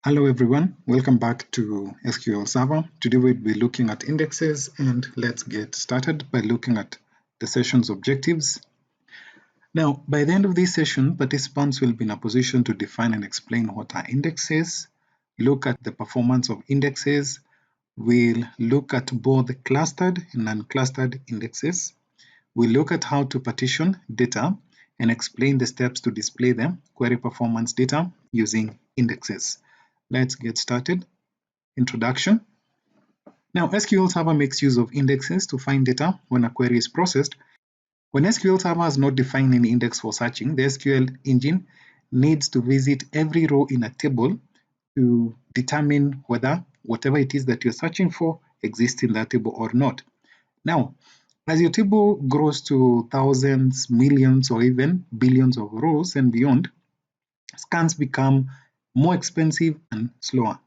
Hello everyone, welcome back to SQL Server. Today we'll be looking at indexes, and let's get started by looking at the session's objectives. Now, by the end of this session, participants will be in a position to define and explain what are indexes, look at the performance of indexes, we'll look at both clustered and unclustered indexes, we'll look at how to partition data and explain the steps to display the query performance data using indexes. Let's get started. Introduction. Now, SQL Server makes use of indexes to find data when a query is processed. When SQL Server has not defined any index for searching, the SQL engine needs to visit every row in a table to determine whether whatever it is that you're searching for exists in that table or not. Now, as your table grows to thousands, millions, or even billions of rows and beyond, scans become more expensive and slower.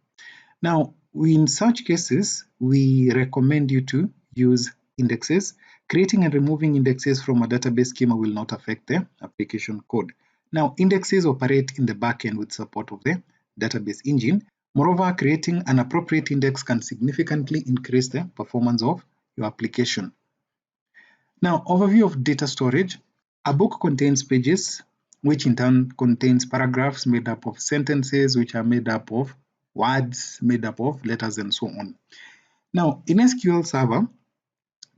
Now, in such cases, we recommend you to use indexes. Creating and removing indexes from a database schema will not affect the application code. Now, indexes operate in the backend with support of the database engine. Moreover, creating an appropriate index can significantly increase the performance of your application. Now, overview of data storage. A book contains pages, which in turn contains paragraphs made up of sentences, which are made up of words, made up of letters, and so on. Now, in SQL Server,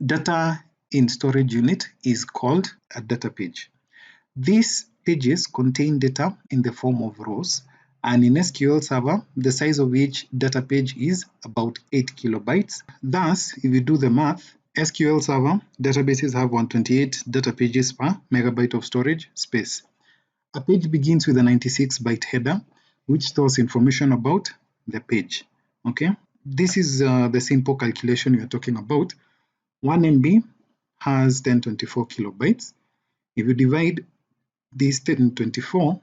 data in storage unit is called a data page. These pages contain data in the form of rows, and in SQL Server, the size of each data page is about 8 kilobytes. Thus, if you do the math, SQL Server databases have 128 data pages per megabyte of storage space. A page begins with a 96-byte header, which stores information about the page. Okay, this is the simple calculation you're talking about. 1 MB has 1024 kilobytes. If you divide this 1024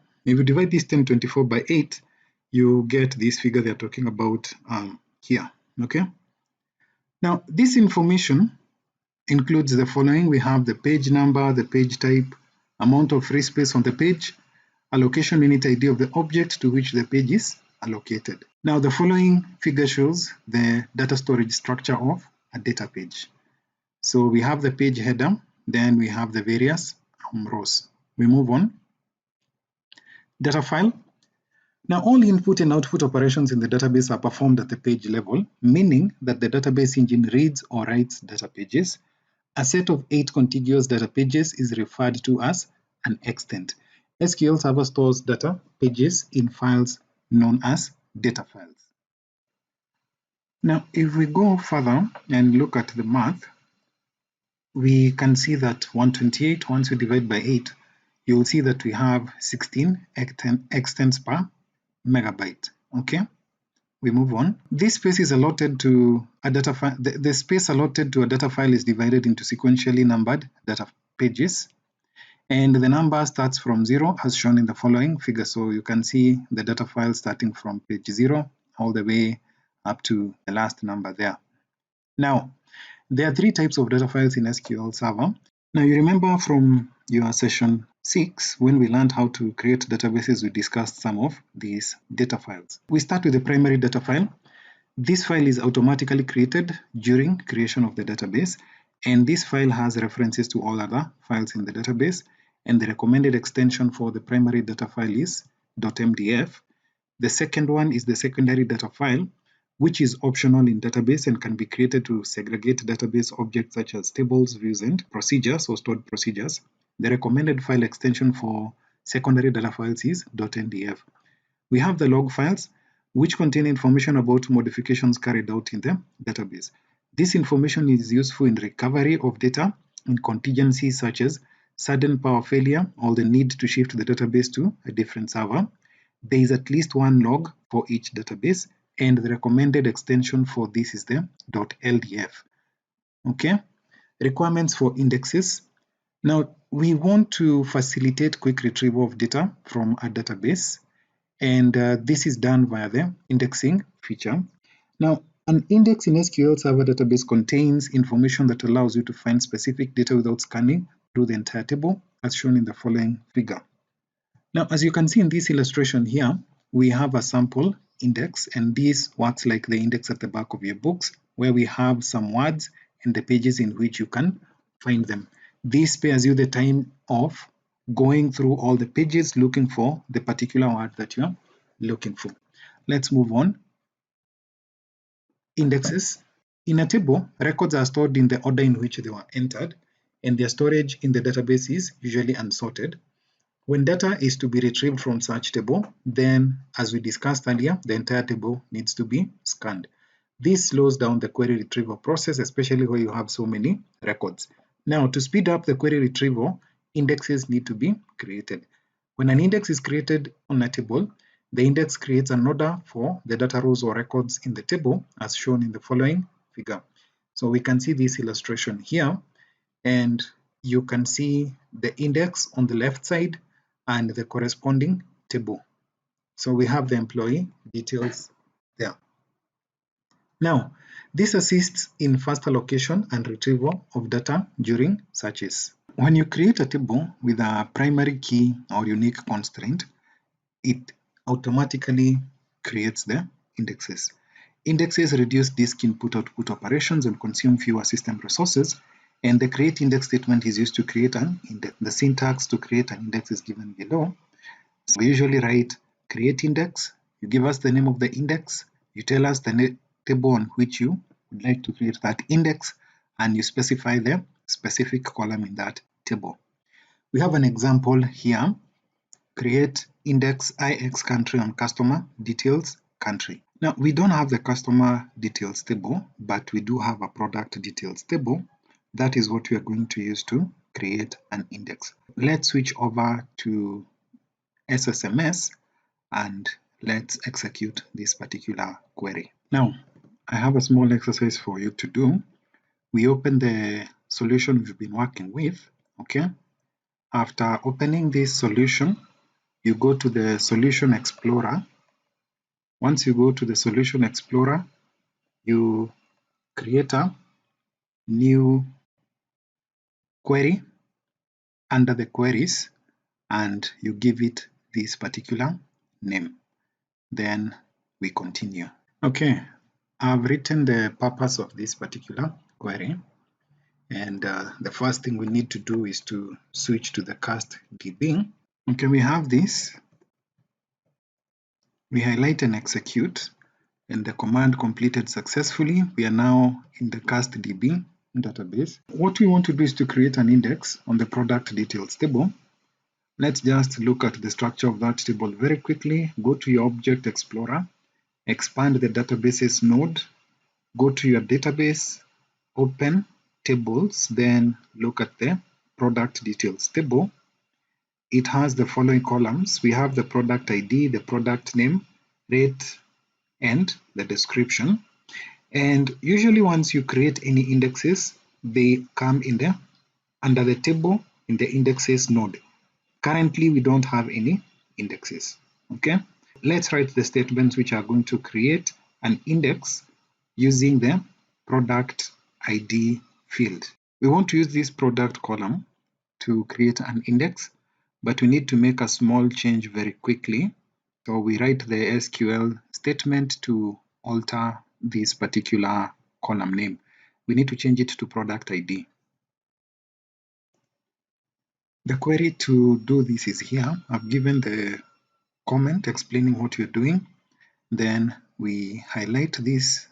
by 8, you get this figure they're talking about here. Okay. Now, this information includes the following. We have the page number, the page type, amount of free space on the page, allocation unit ID of the object to which the page is allocated. Now, the following figure shows the data storage structure of a data page. So we have the page header, then we have the various rows. We move on. Data file. Now, all input and output operations in the database are performed at the page level, meaning that the database engine reads or writes data pages. A set of 8 contiguous data pages is referred to as an extent. SQL Server stores data pages in files known as data files. Now, if we go further and look at the math, we can see that 128, once we divide by 8, you'll see that we have 16 extents per megabyte. Okay, we move on. This space is allotted to a data file. The space allotted to a data file is divided into sequentially numbered data pages, and the number starts from 0 as shown in the following figure. So you can see the data file starting from page 0 all the way up to the last number there. Now, there are 3 types of data files in SQL Server. Now, you remember from your session 6, when we learned how to create databases, we discussed some of these data files. We start with the primary data file. This file is automatically created during creation of the database, and this file has references to all other files in the database, and the recommended extension for the primary data file is .mdf. The second one is the secondary data file, which is optional in database and can be created to segregate database objects such as tables, views, and procedures or stored procedures. The recommended file extension for secondary data files is .ndf. We have the log files, which contain information about modifications carried out in the database. This information is useful in recovery of data in contingencies such as sudden power failure or the need to shift the database to a different server. There is at least one log for each database, and the recommended extension for this is the .ldf. Okay, requirements for indexes. Now, we want to facilitate quick retrieval of data from a database, and this is done via the indexing feature. Now, an index in SQL Server database contains information that allows you to find specific data without scanning through the entire table, as shown in the following figure. Now, as you can see in this illustration here, we have a sample index, and this works like the index at the back of your books, where we have some words and the pages in which you can find them. This spares you the time of going through all the pages looking for the particular word that you're looking for. Let's move on. Indexes. In a table, records are stored in the order in which they were entered, and their storage in the database is usually unsorted. When data is to be retrieved from such table, then, as we discussed earlier, the entire table needs to be scanned. This slows down the query retrieval process, especially where you have so many records. Now, to speed up the query retrieval, indexes need to be created. When an index is created on a table, the index creates an order for the data rows or records in the table, as shown in the following figure. So we can see this illustration here, and you can see the index on the left side and the corresponding table. So we have the employee details there. Now, this assists in fast allocation and retrieval of data during searches. When you create a table with a primary key or unique constraint, it automatically creates the indexes. Indexes reduce disk input-output operations and consume fewer system resources, and the create index statement is used to create an index. The syntax to create an index is given below. So we usually write create index, you give us the name of the index, you tell us the table on which you would like to create that index, and you specify the specific column in that table. We have an example here. Create index IX country on customer details country. Now, we don't have the customer details table, but we do have a product details table. That is what we are going to use to create an index. Let's switch over to SSMS and let's execute this particular query. Now, I have a small exercise for you to do. We open the solution we've been working with, okay? After opening this solution, you go to the Solution Explorer. Once you go to the Solution Explorer, you create a new query under the queries, and you give it this particular name. Then we continue. Okay, I've written the purpose of this particular query, and the first thing we need to do is to switch to the cast DB. Okay, we have this. We highlight and execute, and the command completed successfully. We are now in the cast DB database. What we want to do is to create an index on the product details table. Let's just look at the structure of that table very quickly. Go to your Object Explorer, expand the databases node, go to your database, open tables, then look at the product details table. It has the following columns. We have the product ID, the product name, rate, and the description. And usually once you create any indexes, they come in the under the table in the indexes node. Currently, we don't have any indexes. Okay, let's write the statements which are going to create an index using the product ID field. We want to use this product column to create an index, but we need to make a small change very quickly. So we write the SQL statement to alter this particular column name. We need to change it to product ID. The query to do this is here. I've given the comment explaining what you're doing. Then we highlight this.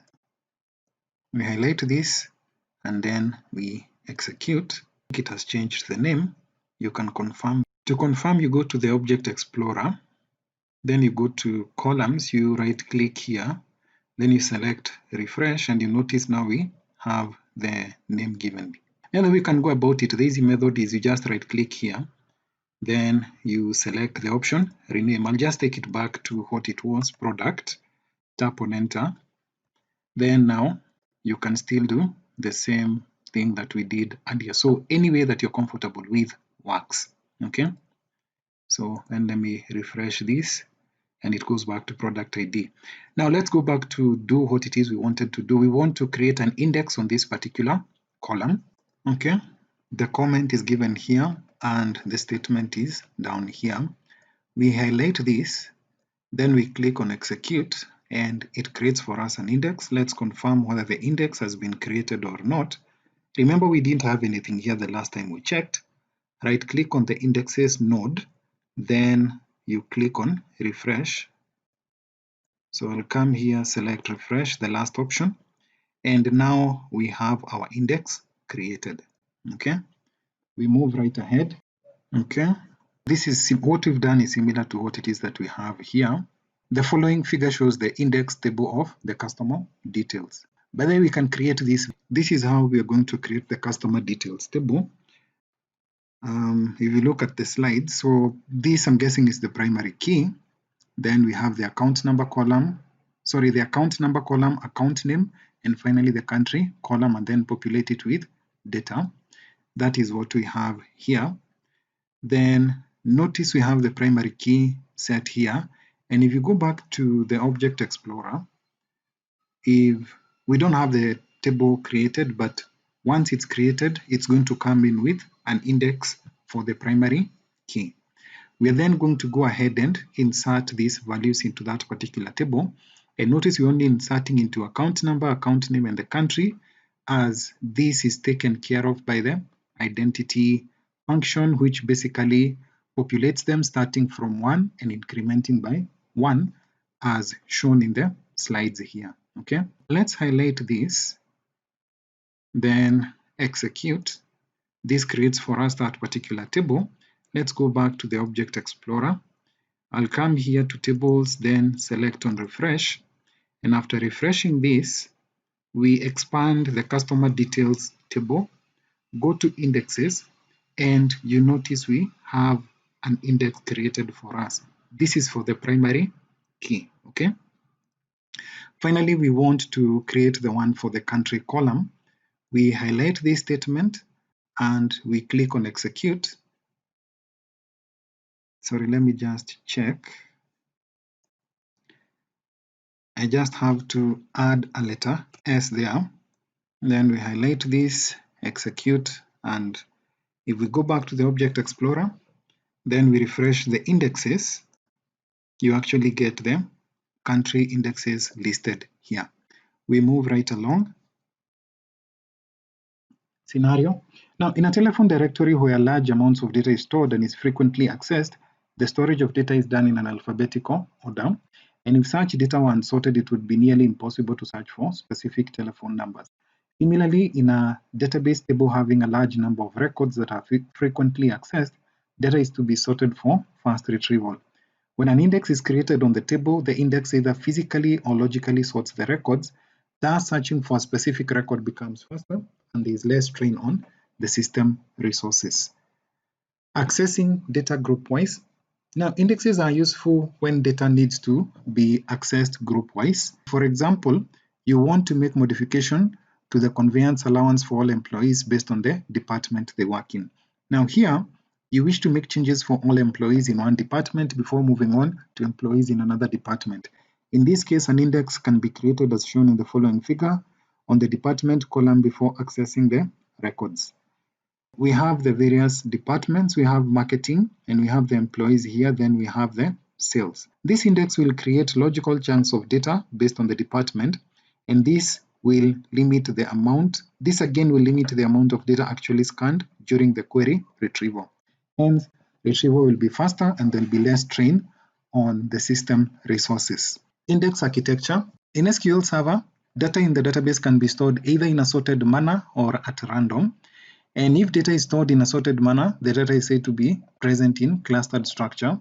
And then we execute. It has changed the name. You can confirm. To confirm, you go to the Object Explorer. Then you go to columns. You right click here. Then you select refresh, and you notice now we have the name given. And then we can go about it. The easy method is you just right click here. Then you select the option rename. I'll just take it back to what it was, product. Tap on enter. Then now you can still do the same thing that we did earlier. So any way that you're comfortable with works. Okay. So then let me refresh this, and it goes back to product ID. Now let's go back to do what it is we wanted to do. We want to create an index on this particular column. Okay. The comment is given here and the statement is down here. We highlight this, then we click on execute, and it creates for us an index. Let's confirm whether the index has been created or not. Remember, we didn't have anything here the last time we checked. Right click on the indexes node, then you click on refresh. So I'll come here, select refresh, the last option, and now we have our index created. Okay, we move right ahead. Okay, this is what we've done is similar to what it is that we have here. The following figure shows the index table of the customer details. By the way, we can create this. This is how we are going to create the customer details table. If you look at the slide, so this I'm guessing is the primary key. Then we have the account number column, the account number column, account name, and finally the country column, and then populate it with data. That is what we have here. Then notice we have the primary key set here. And if you go back to the Object Explorer, if we don't have the table created, but once it's created, it's going to come in with an index for the primary key. We are then going to go ahead and insert these values into that particular table. And notice we're only inserting into account number, account name, and the country, as this is taken care of by the identity function, which basically populates them starting from 1 and incrementing by 1 as shown in the slides here. Okay, let's highlight this, then execute. This creates for us that particular table. Let's go back to the Object Explorer. I'll come here to tables, then select on refresh. And after refreshing this, we expand the customer details table, go to indexes, and you notice we have an index created for us. This is for the primary key, okay? Finally, we want to create the one for the country column. We highlight this statement and we click on execute. Sorry, let me just check. I just have to add a letter S there. Then we highlight this, execute, and if we go back to the Object Explorer, then we refresh the indexes, you actually get the country indexes listed here. We move right along. Scenario. Now, in a telephone directory where large amounts of data is stored and is frequently accessed, the storage of data is done in an alphabetical order. And if such data were unsorted, it would be nearly impossible to search for specific telephone numbers. Similarly, in a database table having a large number of records that are frequently accessed, data is to be sorted for fast retrieval. When an index is created on the table, the index either physically or logically sorts the records. Thus, searching for a specific record becomes faster and there is less strain on the system resources. Accessing data group-wise. Now, indexes are useful when data needs to be accessed group-wise. For example, you want to make modification to the conveyance allowance for all employees based on the department they work in. Now here, you wish to make changes for all employees in one department before moving on to employees in another department. In this case, an index can be created as shown in the following figure on the department column before accessing the records. We have the various departments, we have marketing, and we have the employees here, then we have the sales. This index will create logical chunks of data based on the department, and this will limit the amount. This again will limit the amount of data actually scanned during the query retrieval. Hence, retrieval will be faster and there will be less strain on the system resources. Index architecture. In SQL Server, data in the database can be stored either in a sorted manner or at random. And if data is stored in a sorted manner, the data is said to be present in clustered structure.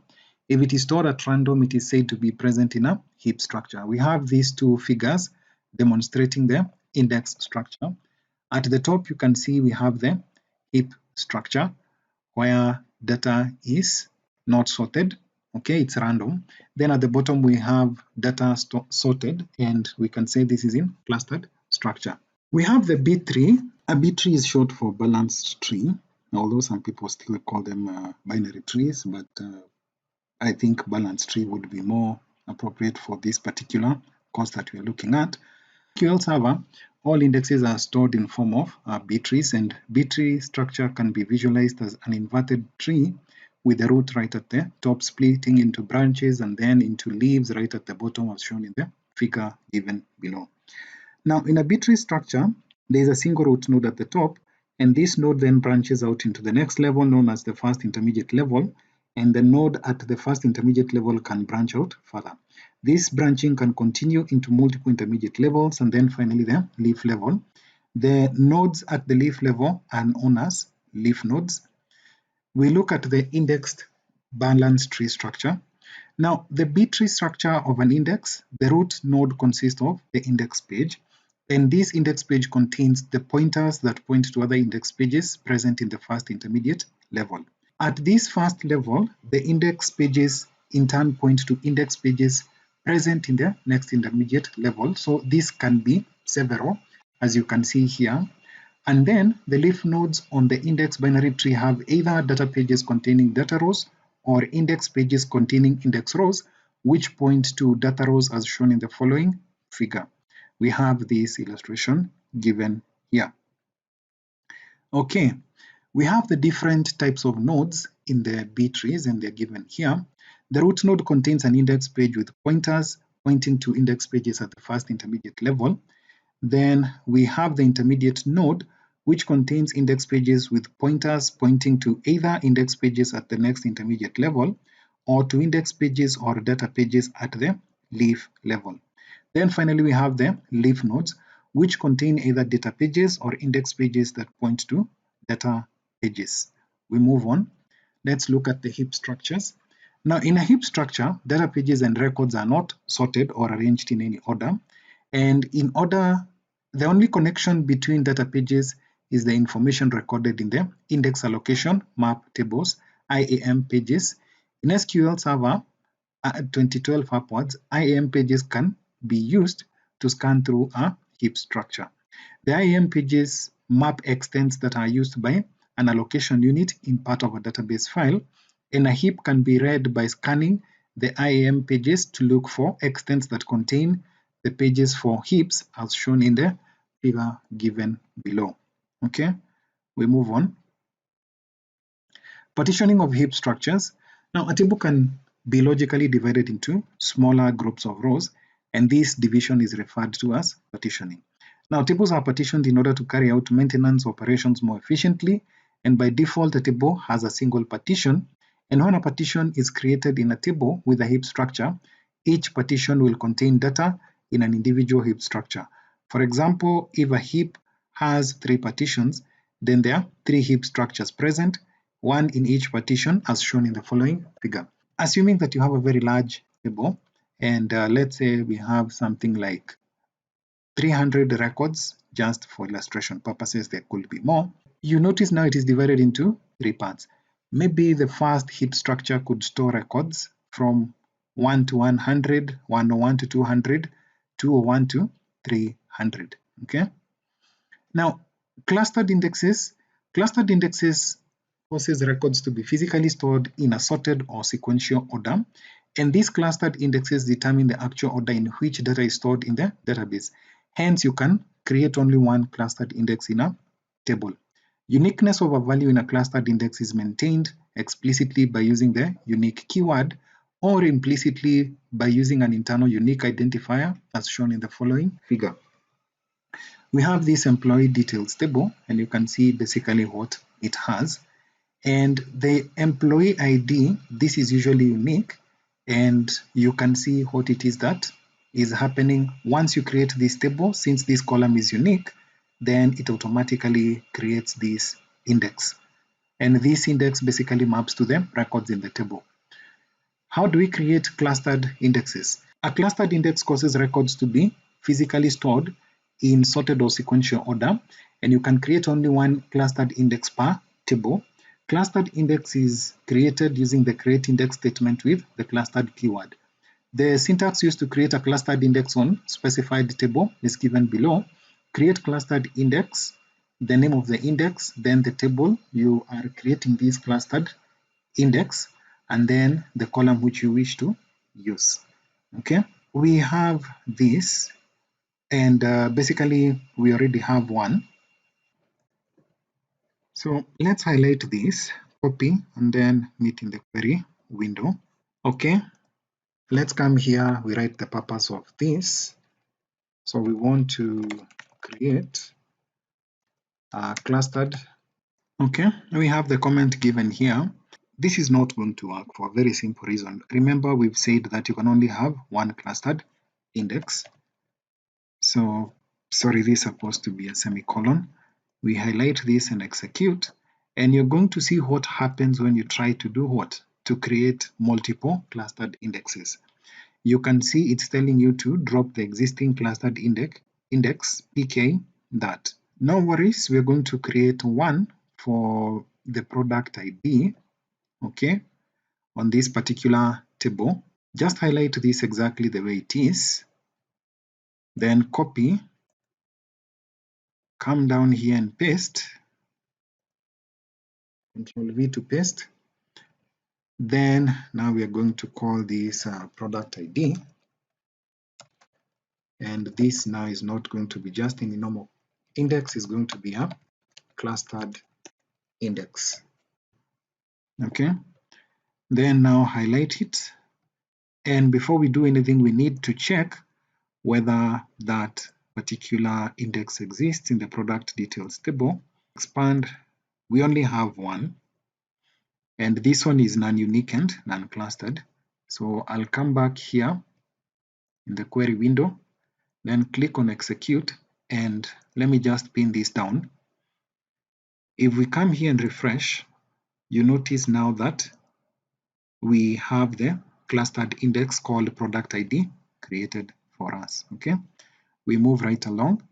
If it is stored at random, it is said to be present in a heap structure. We have these two figures demonstrating the index structure. At the top, you can see we have the heap structure where data is not sorted. Okay, it's random. Then at the bottom, we have data sorted, and we can say this is in clustered structure. We have the B tree. A B tree is short for balanced tree, although some people still call them binary trees, but I think balanced tree would be more appropriate for this particular course that we are looking at. SQL Server, all indexes are stored in form of B trees, and B tree structure can be visualized as an inverted tree with the root right at the top splitting into branches and then into leaves right at the bottom as shown in the figure given below. Now, in a B-tree structure, there is a single root node at the top, and this node then branches out into the next level known as the first intermediate level, and the node at the first intermediate level can branch out further. This branching can continue into multiple intermediate levels and then finally the leaf level. The nodes at the leaf level are known as leaf nodes. We look at the indexed balanced tree structure. Now, the B-tree structure of an index, the root node consists of the index page, and this index page contains the pointers that point to other index pages present in the first intermediate level. At this first level, the index pages in turn point to index pages present in the next intermediate level. So this can be several, as you can see here. And then the leaf nodes on the index binary tree have either data pages containing data rows or index pages containing index rows, which point to data rows as shown in the following figure. We have this illustration given here. Okay, we have the different types of nodes in the B trees, and they're given here. The root node contains an index page with pointers pointing to index pages at the first intermediate level. Then we have the intermediate node, which contains index pages with pointers pointing to either index pages at the next intermediate level or to index pages or data pages at the leaf level. Then finally, we have the leaf nodes, which contain either data pages or index pages that point to data pages. We move on. Let's look at the heap structures. Now, in a heap structure, data pages and records are not sorted or arranged in any order. And in order, the only connection between data pages is the information recorded in the index allocation map tables, IAM pages. In SQL Server 2012 upwards, IAM pages can be used to scan through a heap structure. The IAM pages map extents that are used by an allocation unit in part of a database file, and a heap can be read by scanning the IAM pages to look for extents that contain the pages for heaps as shown in the figure given below. Okay, we move on. Partitioning of heap structures. Now, a table can be logically divided into smaller groups of rows, and this division is referred to as partitioning. Now, tables are partitioned in order to carry out maintenance operations more efficiently, and by default, a table has a single partition. And when a partition is created in a table with a heap structure, each partition will contain data in an individual heap structure. For example, if a heap has 3 partitions, then there are 3 heap structures present, one in each partition as shown in the following figure. Assuming that you have a very large table, and let's say we have something like 300 records, just for illustration purposes, there could be more. You notice now it is divided into 3 parts. Maybe the first heap structure could store records from 1 to 100, 101 to 200, 201 to 300. Okay. Now, clustered indexes causes records to be physically stored in a sorted or sequential order, and these clustered indexes determine the actual order in which data is stored in the database. Hence, you can create only one clustered index in a table. Uniqueness of a value in a clustered index is maintained explicitly by using the unique keyword or implicitly by using an internal unique identifier as shown in the following figure. We have this employee details table, and you can see basically what it has. And the employee ID, this is usually unique, and you can see what it is that is happening once you create this table. Since this column is unique, then it automatically creates this index. And this index basically maps to the records in the table. How do we create clustered indexes? A clustered index causes records to be physically stored in sorted or sequential order, and you can create only one clustered index per table. Clustered index is created using the create index statement with the clustered keyword. The syntax used to create a clustered index on specified table is given below. Create clustered index, the name of the index, then the table you are creating this clustered index, and then the column which you wish to use. Okay, we have this, and basically we already have one. So let's highlight this, copy, and then meet in the query window. Okay, Let's come here, we write the purpose of this. So we want to create a clustered. Okay, we have the comment given here. This is not going to work for a very simple reason. Remember, we've said that you can only have one clustered index. So, sorry, this is supposed to be a semicolon. We highlight this and execute, and you're going to see what happens when you try to do what? To create multiple clustered indexes. You can see it's telling you to drop the existing clustered index pk that. No worries, we're going to create one for the product ID, okay, on this particular table. Just highlight this exactly the way it is, then copy, come down here and paste, Control V to paste. Then now we are going to call this product ID, and this now is not going to be just any normal index, is going to be a clustered index. Okay, then now highlight it, and before we do anything, we need to check whether that particular index exists in the product details table. Expand, we only have one, and this one is non-unique and non-clustered. So I'll come back here in the query window, then click on execute, and let me just pin this down. If we come here and refresh, you notice now that we have the clustered index called product ID created for us. Okay, we move right along.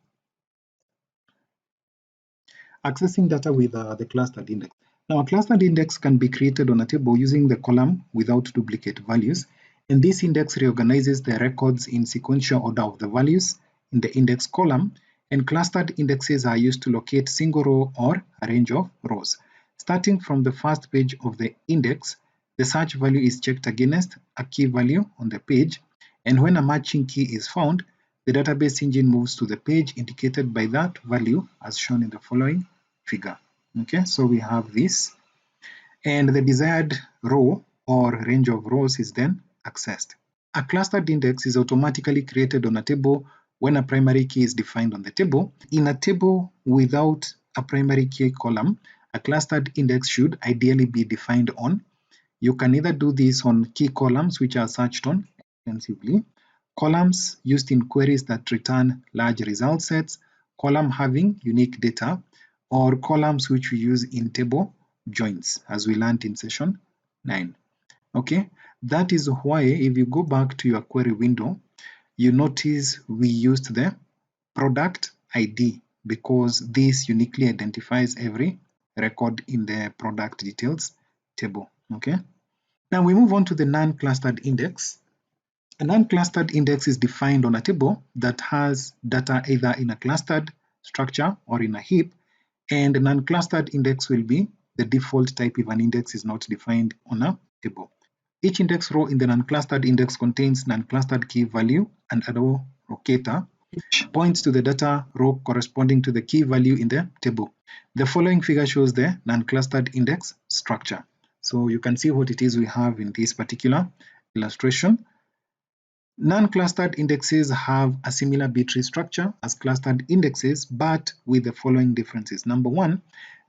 Accessing data with the clustered index. Now, a clustered index can be created on a table using the column without duplicate values, and this index reorganizes the records in sequential order of the values in the index column, and clustered indexes are used to locate single row or a range of rows. Starting from the first page of the index, the search value is checked against a key value on the page, and when a matching key is found, the database engine moves to the page indicated by that value as shown in the following figure. Okay, so we have this, and the desired row or range of rows is then accessed. A clustered index is automatically created on a table when a primary key is defined on the table. In a table without a primary key column, a clustered index should ideally be defined on. You can either do this on key columns, which are searched on extensively, columns used in queries that return large result sets, column having unique data, or columns which we use in table joins, as we learned in session 9. Okay, that is why if you go back to your query window, you notice we used the product ID because this uniquely identifies every record in the product details table. Okay, now we move on to the non-clustered index. A non-clustered index is defined on a table that has data either in a clustered structure or in a heap, and a non-clustered index will be the default type if an index is not defined on a table. Each index row in the non-clustered index contains non-clustered key value and a row locator, which points to the data row corresponding to the key value in the table. The following figure shows the non-clustered index structure. So you can see what it is we have in this particular illustration. Non-clustered indexes have a similar B-tree structure as clustered indexes, but with the following differences. Number one,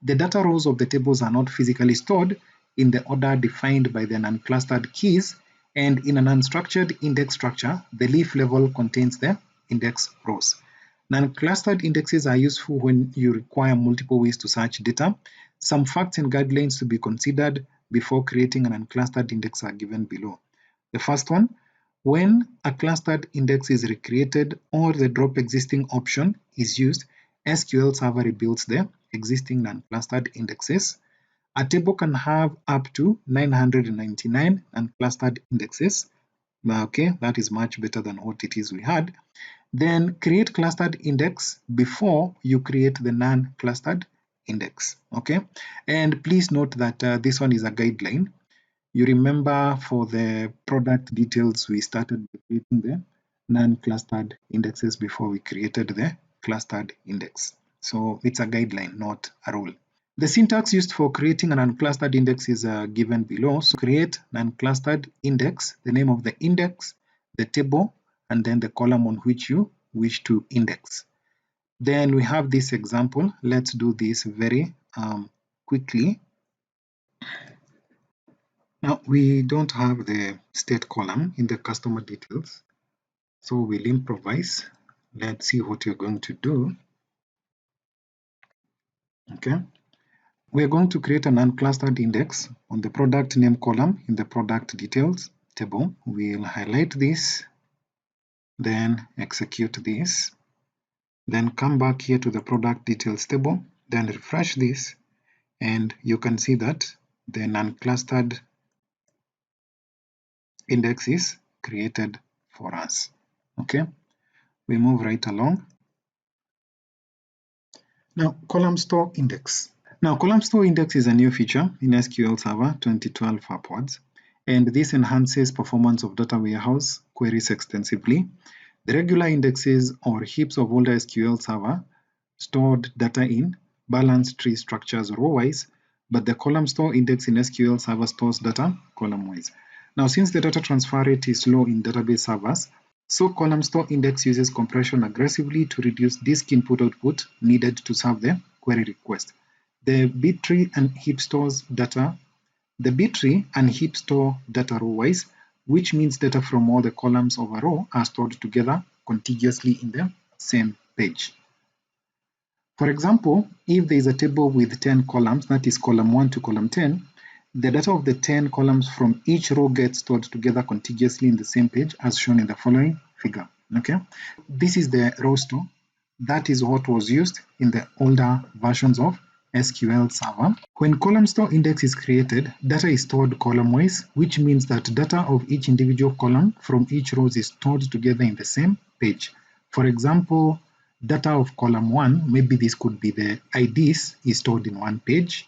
the data rows of the tables are not physically stored in the order defined by the non-clustered keys, and in an unstructured index structure, the leaf level contains the index rows. Non-clustered indexes are useful when you require multiple ways to search data. Some facts and guidelines to be considered before creating an unclustered index are given below. The first one, when a clustered index is recreated or the drop existing option is used, SQL Server rebuilds the existing non-clustered indexes. A table can have up to 999 non-clustered indexes. Okay, that is much better than what it is we had. Then create clustered index before you create the non-clustered index. Okay, and please note that this one is a guideline. You remember for the product details, we started creating the non-clustered indexes before we created the clustered index. So it's a guideline, not a rule. The syntax used for creating an unclustered index is given below. So create an unclustered index, the name of the index, the table, and then the column on which you wish to index. Then we have this example. Let's do this very quickly. Now, we don't have the state column in the customer details, so we'll improvise. Let's see what you're going to do. Okay. We're going to create an unclustered index on the product name column in the product details table. We'll highlight this, then execute this, then come back here to the product details table, then refresh this, and you can see that the unclustered index is created for us. Okay, we move right along. Now, column store index. Now, column store index is a new feature in SQL Server 2012 upwards, and this enhances performance of data warehouse queries extensively. The regular indexes or heaps of older SQL Server stored data in balanced tree structures row-wise, but the column store index in SQL Server stores data column-wise. Now, since the data transfer rate is low in database servers, so column store index uses compression aggressively to reduce disk input-output needed to serve the query request. The B tree and heap stores data. The B tree and heap store data row-wise, which means data from all the columns of a row are stored together contiguously in the same page. For example, if there is a table with 10 columns, that is column 1 to column 10, the data of the 10 columns from each row gets stored together contiguously in the same page as shown in the following figure. Okay, this is the row store. That is what was used in the older versions of SQL Server. When column store index is created, data is stored column-wise, which means that data of each individual column from each row is stored together in the same page. For example, data of column 1, maybe this could be the IDs, is stored in one page.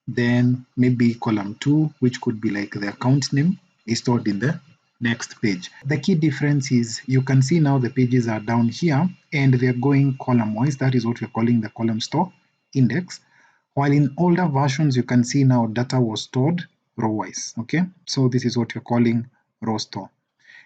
Then maybe column 2, which could be like the account name, is stored in the next page. The key difference is you can see now the pages are down here and they're going column-wise. That is what we're calling the column store index. While in older versions, you can see now data was stored row-wise. Okay, so this is what you're calling row store.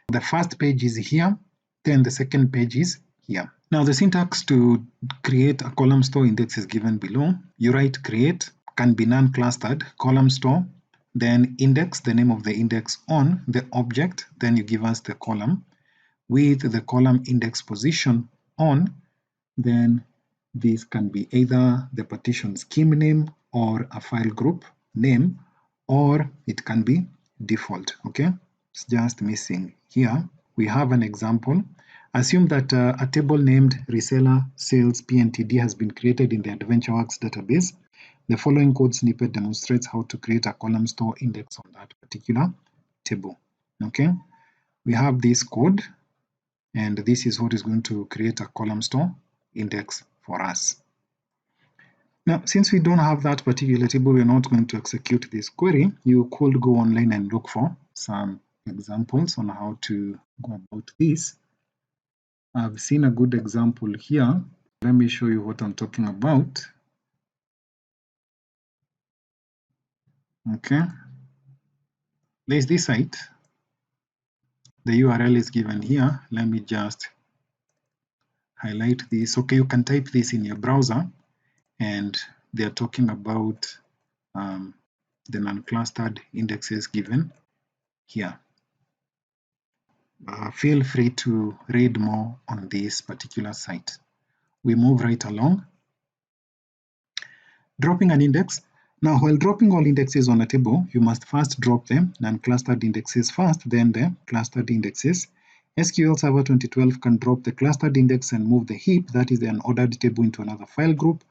The first page is here, then the second page is here. Now the syntax to create a column store index is given below. You write create, can be non-clustered, column store, then index, the name of the index on the object, then you give us the column with the column index position on, then this can be either the partition scheme name or a file group name, or it can be default. Okay, it's just missing here. We have an example. Assume that a table named reseller sales PNTD has been created in the AdventureWorks database. The following code snippet demonstrates how to create a column store index on that particular table. Okay, we have this code, and this is what is going to create a column store index for us. Now, since we don't have that particular table, we're not going to execute this query. You could go online and look for some examples on how to go about this. I've seen a good example here. Let me show you what I'm talking about. Okay, there's this site. The URL is given here. Let me just highlight this. Okay, you can type this in your browser, and they're talking about the non-clustered indexes given here. Feel free to read more on this particular site. We move right along. Dropping an index. Now, while dropping all indexes on a table, you must first drop the non-clustered indexes first, then the clustered indexes. SQL Server 2012 can drop the clustered index and move the heap, that is the unordered table, into another file group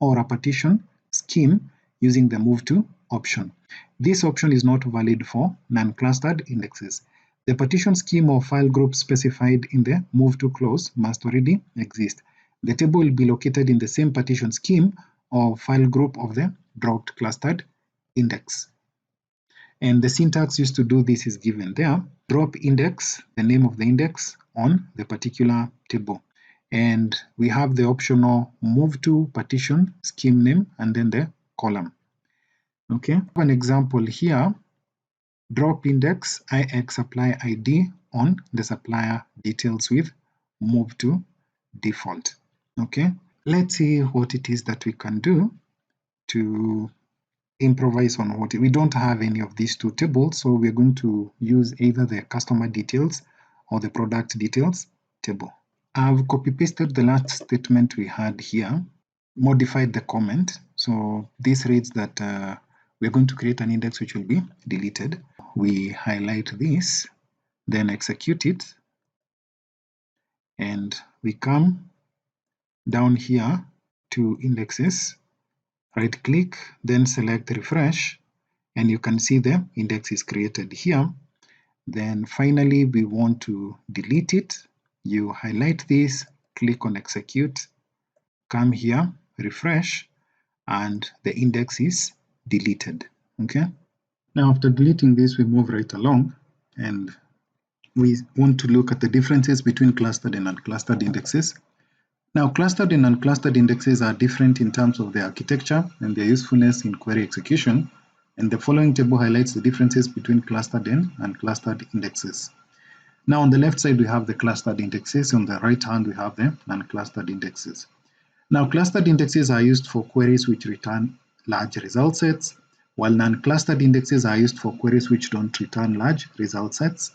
or a partition scheme using the move to option. This option is not valid for non-clustered indexes. The partition scheme or file group specified in the move to clause must already exist. The table will be located in the same partition scheme or file group of the dropped clustered index. And the syntax used to do this is given there. Drop index, the name of the index on the particular table. And we have the optional move to partition scheme name and then the column. Okay, an example here, drop index IX supply ID on the supplier details with move to default. Okay, let's see what it is that we can do to improvise on what we don't have any of these two tables, so we're going to use either the customer details or the product details table. I've copy pasted the last statement we had here, modified the comment. So this reads that we're going to create an index which will be deleted. We highlight this, then execute it, and we come down here to indexes, right click, then select refresh, and you can see the index is created here. Then finally we want to delete it. You highlight this, click on execute, come here, refresh, and the index is deleted. Okay. Now after deleting this, we move right along and we want to look at the differences between clustered and unclustered indexes. Now clustered and unclustered indexes are different in terms of their architecture and their usefulness in query execution, and the following table highlights the differences between clustered and unclustered indexes. Now on the left side we have the clustered indexes, on the right hand we have the unclustered indexes. Now clustered indexes are used for queries which return large result sets, while non-clustered indexes are used for queries which don't return large result sets.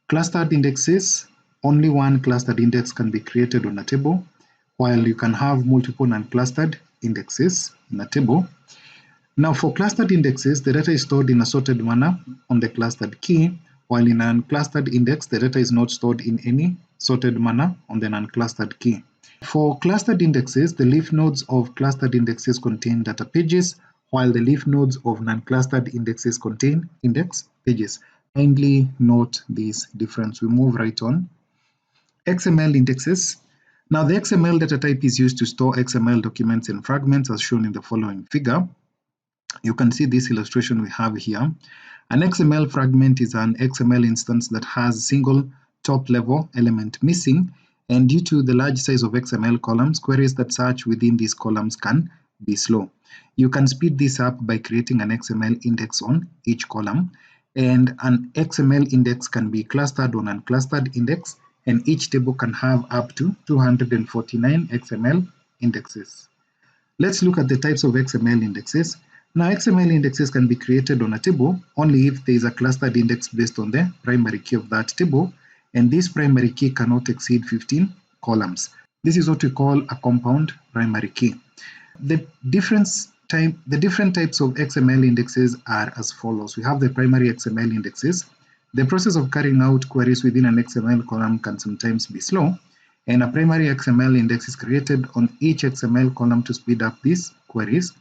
Clustered indexes, only one clustered index can be created on a table, while you can have multiple non-clustered indexes in a table. Now for clustered indexes, the data is stored in a sorted manner on the clustered key, while in an unclustered index, the data is not stored in any sorted manner on the unclustered key. For clustered indexes, the leaf nodes of clustered indexes contain data pages, while the leaf nodes of non-clustered indexes contain index pages. Kindly note this difference. We move right on. XML indexes. Now the XML data type is used to store XML documents and fragments as shown in the following figure. You can see this illustration we have here. An XML fragment is an XML instance that has a single top-level element missing, and due to the large size of XML columns, queries that search within these columns can be slow. You can speed this up by creating an XML index on each column, and an XML index can be clustered on an unclustered index, and each table can have up to 249 XML indexes. Let's look at the types of XML indexes. Now, XML indexes can be created on a table only if there is a clustered index based on the primary key of that table, and this primary key cannot exceed 15 columns. This is what we call a compound primary key. The different types of XML indexes are as follows. We have the primary XML indexes. The process of carrying out queries within an XML column can sometimes be slow, and a primary XML index is created on each XML column to speed up these queries.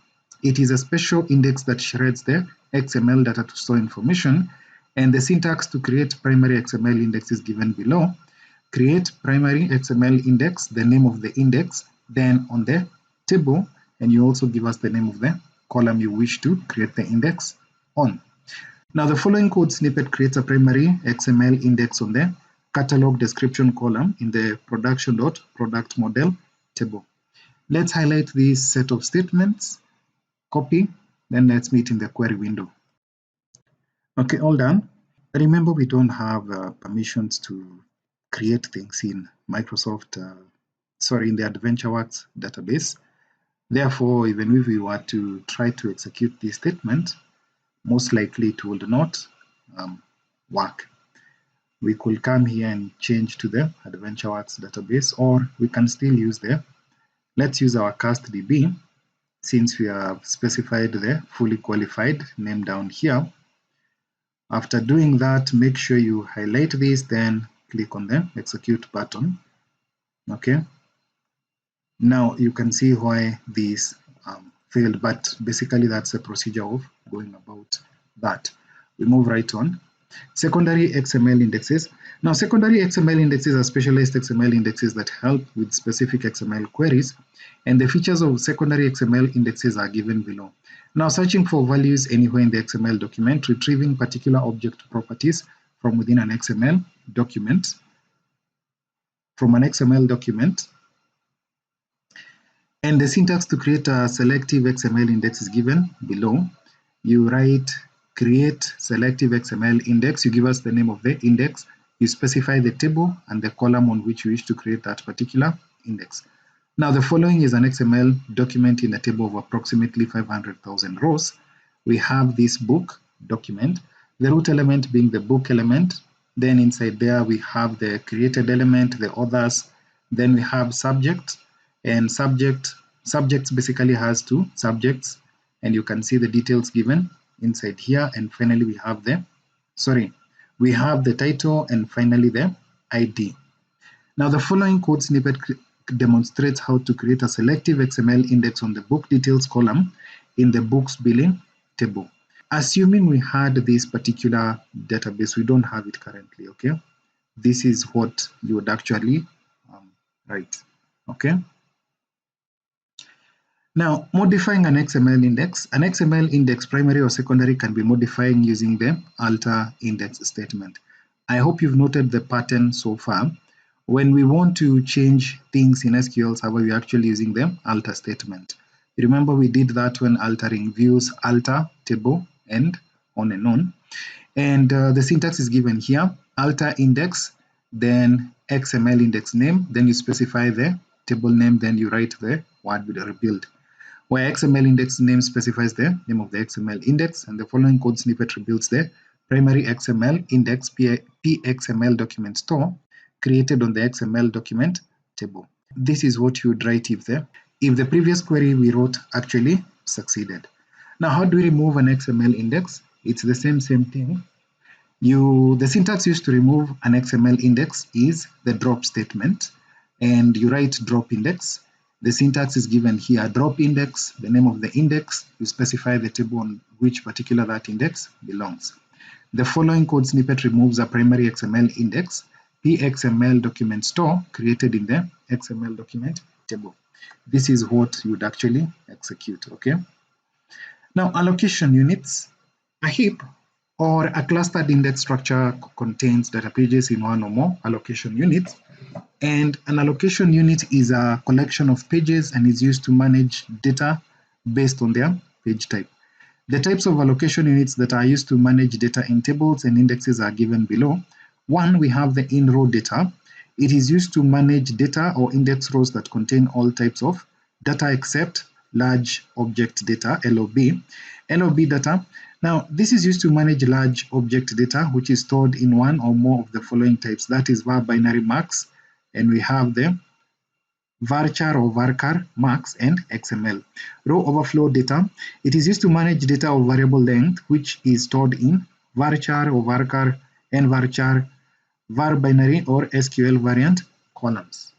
It is a special index that shreds the XML data to store information, and the syntax to create primary XML index is given below. Create primary XML index, the name of the index, then on the table, and you also give us the name of the column you wish to create the index on. Now the following code snippet creates a primary XML index on the catalog description column in the production.product model table. Let's highlight this set of statements, copy, then let's meet in the query window. Okay, all done. Remember, we don't have permissions to create things in Microsoft, in the AdventureWorks database. Therefore, even if we were to try to execute this statement, most likely it would not work. We could come here and change to the AdventureWorks database, or we can still use let's use our CastDB, since we have specified the fully qualified name down here. After doing that, make sure you highlight this, then click on the execute button. Okay. Now you can see why this failed, but basically that's the procedure of going about that. We move right on. Secondary XML indexes. Now, secondary XML indexes are specialized XML indexes that help with specific XML queries, and the features of secondary XML indexes are given below. Now, searching for values anywhere in the XML document, retrieving particular object properties from within an XML document, And the syntax to create a selective XML index is given below. You write create selective XML index. You give us the name of the index. You specify the table and the column on which you wish to create that particular index. Now, the following is an XML document in a table of approximately 500,000 rows. We have this book document, the root element being the book element. Then inside there, we have the created element, the authors. Then we have subject, and subjects basically has two subjects, and you can see the details given inside here. And finally, we have the title, and finally the ID. Now, the following code snippet demonstrates how to create a selective XML index on the book details column in the books billing table. Assuming we had this particular database, we don't have it currently, okay? This is what you would actually write, okay? Now, modifying an XML index. An XML index, primary or secondary, can be modified using the alter index statement. I hope you've noted the pattern so far. When we want to change things in SQL Server, we're actually using the alter statement. Remember, we did that when altering views, alter, table, and on and on. And the syntax is given here: alter index, then XML index name, then you specify the table name, then you write the word with a rebuild. Where XML index name specifies the name of the XML index, and the following code snippet rebuilds the primary XML index pXML document store created on the XML document table. This is what you would write if the previous query we wrote actually succeeded. Now, how do we remove an XML index? It's the same thing. The syntax used to remove an XML index is the drop statement, and you write drop index. The syntax is given here: drop index, the name of the index, you specify the table on which particular that index belongs. The following code snippet removes a primary XML index, pXML document store created in the XML document table. This is what you would actually execute, okay? Now, allocation units. A heap or a clustered index structure contains data pages in one or more allocation units. And an allocation unit is a collection of pages and is used to manage data based on their page type. The types of allocation units that are used to manage data in tables and indexes are given below. One, we have the in-row data. It is used to manage data or index rows that contain all types of data except large object data, LOB. LOB data. Now, this is used to manage large object data, which is stored in one or more of the following types. That is var binary max, and we have the varchar or varchar, max, and XML. Row overflow data. It is used to manage data of variable length, which is stored in varchar or varchar and varchar, var binary or SQL variant columns.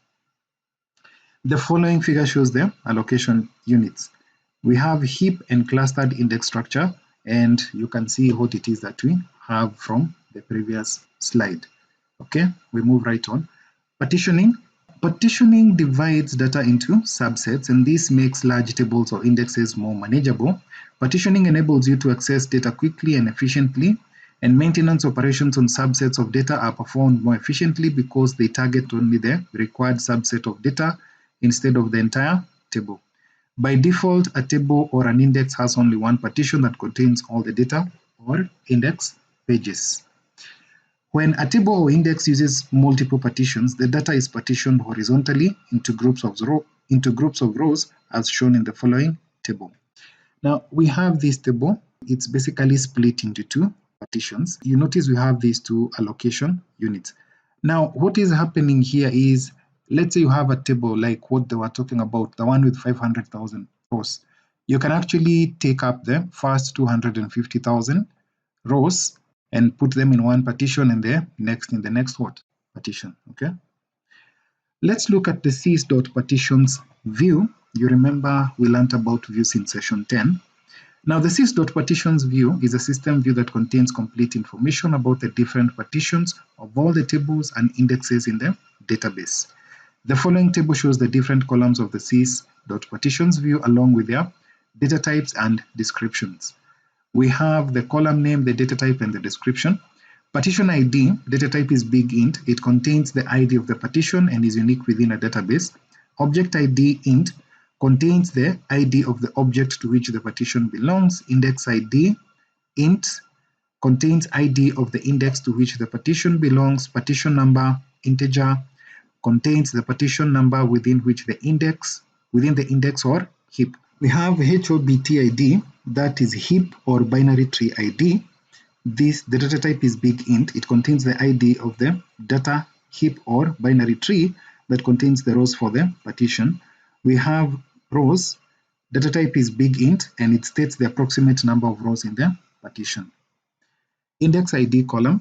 The following figure shows the allocation units. We have heap and clustered index structure, and you can see what it is that we have from the previous slide. Okay, we move right on. Partitioning. Partitioning divides data into subsets, and this makes large tables or indexes more manageable. Partitioning enables you to access data quickly and efficiently, and maintenance operations on subsets of data are performed more efficiently because they target only the required subset of data instead of the entire table. By default, a table or an index has only one partition that contains all the data or index pages. When a table or index uses multiple partitions, the data is partitioned horizontally into groups of rows as shown in the following table. Now, we have this table. It's basically split into two partitions. You notice we have these two allocation units. Now, what is happening here is, let's say you have a table like what they were talking about, the one with 500,000 rows. You can actually take up the first 250,000 rows and put them in one partition and the next in the next partition, okay? Let's look at the sys.partitions view. You remember we learned about views in session 10. Now, the sys.partitions view is a system view that contains complete information about the different partitions of all the tables and indexes in the database. The following table shows the different columns of the sys.partitions view along with their data types and descriptions. We have the column name, the data type, and the description. Partition ID, data type is big int. It contains the ID of the partition and is unique within a database. Object ID int contains the ID of the object to which the partition belongs. Index ID int contains ID of the index to which the partition belongs. Partition number integer contains the partition number within the index or heap. We have HOBTID, that is heap or binary tree ID. The data type is big int. It contains the ID of the data heap or binary tree that contains the rows for the partition. We have rows. Data type is big int, and it states the approximate number of rows in the partition. Index ID column.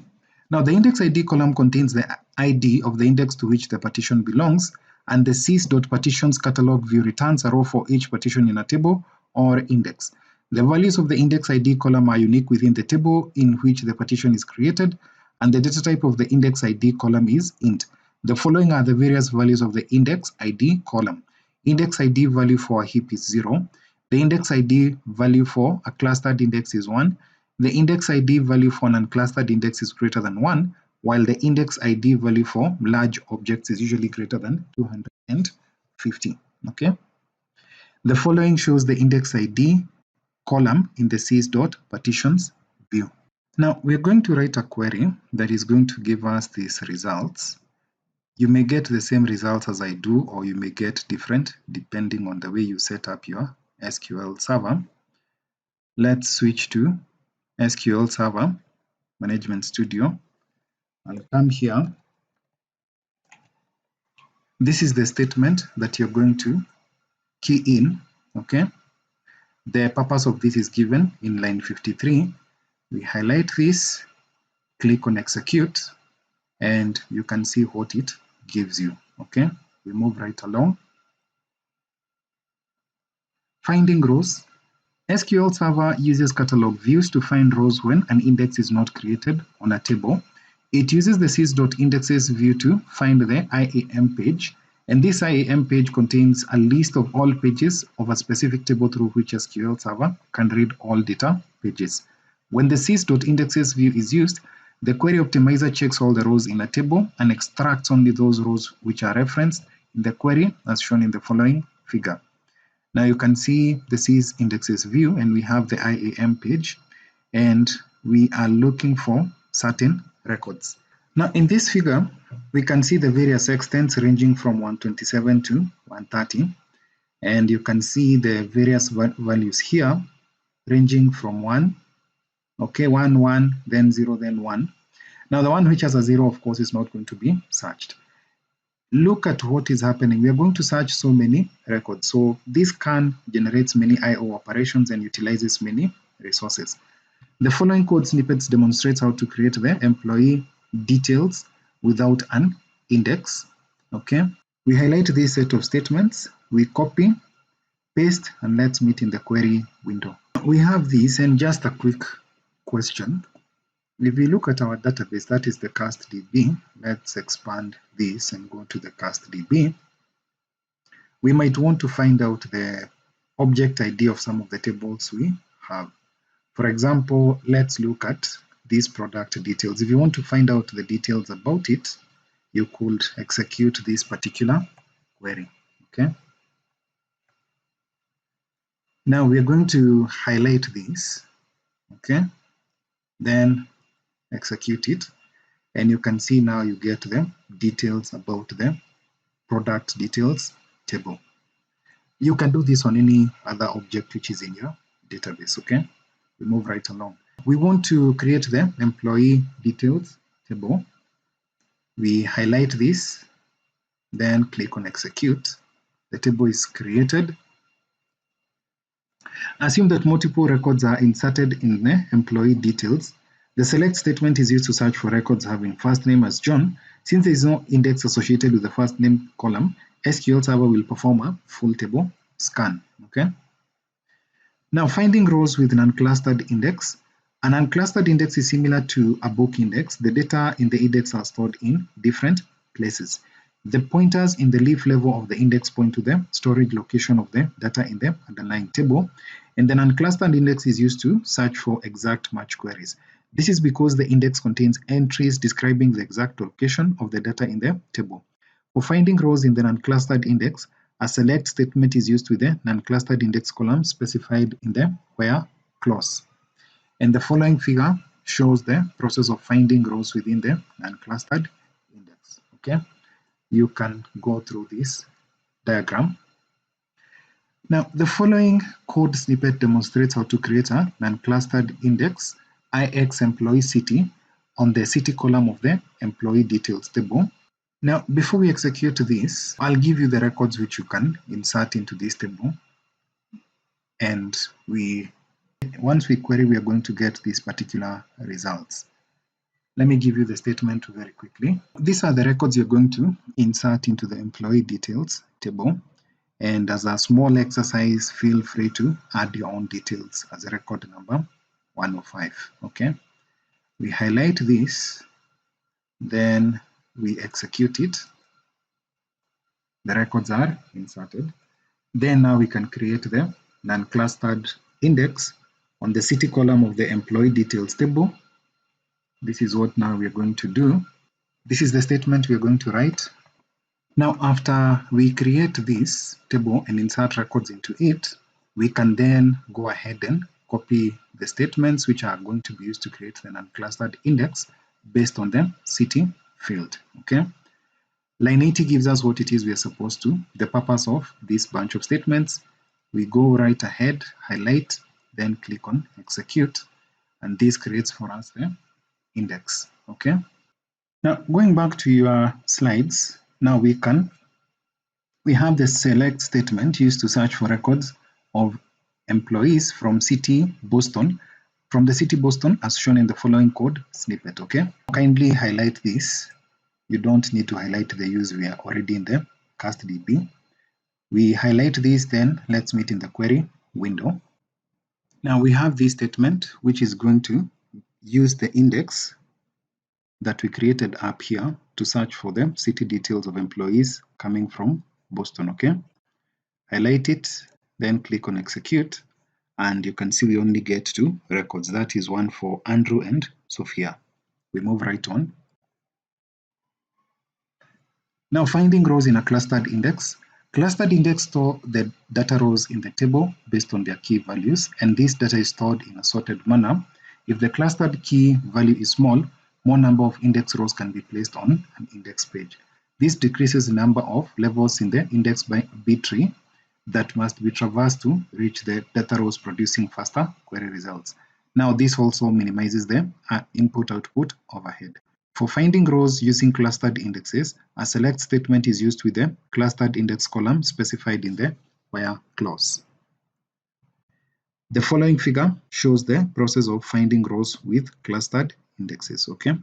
Now the index ID column contains the ID of the index to which the partition belongs, and the sys.partitions catalog view returns a row for each partition in a table or index. The values of the index ID column are unique within the table in which the partition is created, and the data type of the index ID column is int. The following are the various values of the index ID column. Index ID value for a heap is 0. The index ID value for a clustered index is 1. The index ID value for an unclustered index is greater than 1, while the index ID value for large objects is usually greater than 250. Okay. The following shows the index ID column in the sys.partitions view. Now we're going to write a query that is going to give us these results. You may get the same results as I do, or you may get different depending on the way you set up your SQL server. Let's switch to SQL Server Management Studio. I'll come here. This is the statement that you're going to key in, okay? The purpose of this is given in line 53. We highlight this, click on execute, and you can see what it gives you, okay? We move right along. Finding rows. SQL Server uses catalog views to find rows when an index is not created on a table. It uses the sys.indexes view to find the IAM page, and this IAM page contains a list of all pages of a specific table through which SQL Server can read all data pages. When the sys.indexes view is used, the query optimizer checks all the rows in a table and extracts only those rows which are referenced in the query as shown in the following figure. Now you can see the sys.indexes view, and we have the IAM page, and we are looking for certain records. Now in this figure, we can see the various extents ranging from 127 to 130, and you can see the various values here ranging from 1, okay, 1, 1, then 0, then 1. Now the one which has a 0, of course, is not going to be searched. Look at what is happening. We are going to search so many records. So this scan generates many I/O operations and utilizes many resources. The following code snippets demonstrates how to create the employee details without an index. Okay. We highlight this set of statements. We copy, paste, and let's meet in the query window. We have this, and just a quick question. If we look at our database, that is the castDB, let's expand this and go to the castDB. We might want to find out the object ID of some of the tables we have. For example, let's look at these product details. If you want to find out the details about it, you could execute this particular query. Okay. Now we are going to highlight this. Okay. Then execute it, and you can see now you get the details about the product details table. You can do this on any other object which is in your database. Okay, we move right along. We want to create the employee details table. We highlight this, then click on execute. The table is created. Assume that multiple records are inserted in the employee details. The select statement is used to search for records having first name as John. Since there is no index associated with the first name column, SQL Server will perform a full table scan. Okay. Now, finding rows with an unclustered index. An unclustered index is similar to a book index. The data in the index are stored in different places. The pointers in the leaf level of the index point to the storage location of the data in the underlying table, and an unclustered index is used to search for exact match queries. This is because the index contains entries describing the exact location of the data in the table. For finding rows in the unclustered index, A select statement is used with the non-clustered index column specified in the where clause. And the following figure shows the process of finding rows within the non-clustered index. Okay, you can go through this diagram. Now, the following code snippet demonstrates how to create a non-clustered index IX employee city on the city column of the employee details table. Now, before we execute this, I'll give you the records which you can insert into this table. And once we query, we are going to get these particular results. Let me give you the statement very quickly. These are the records you're going to insert into the employee details table. And as a small exercise, feel free to add your own details as a record number 105. Okay, we highlight this, then we execute it. The records are inserted. Then now we can create the non-clustered index on the city column of the employee details table. This is what now we're going to do. This is the statement we're going to write. Now, after we create this table and insert records into it, we can then go ahead and copy the statements which are going to be used to create the non-clustered index based on the city field. Okay. Line 80 gives us what it is we are supposed to. The purpose of this bunch of statements, we go right ahead, highlight, then click on execute, and this creates for us the index. Okay. Now, going back to your slides, now we have the select statement used to search for records of employees from city Boston, from the city Boston as shown in the following code snippet. Okay. Kindly highlight this. You don't need to highlight the use, we are already in the castDB. We highlight this, then let's meet in the query window. Now we have this statement which is going to use the index that we created up here to search for the city details of employees coming from Boston. Okay, highlight it, then click on execute, and you can see we only get 2 records. That is one for Andrew and Sophia. We move right on. Now, finding rows in a clustered index. Clustered index store the data rows in the table based on their key values, and this data is stored in a sorted manner. If the clustered key value is small, more number of index rows can be placed on an index page. This decreases the number of levels in the index B tree that must be traversed to reach the data rows, producing faster query results. Now, this also minimizes the input-output overhead. For finding rows using clustered indexes, a select statement is used with the clustered index column specified in the where clause. The following figure shows the process of finding rows with clustered indexes. Okay,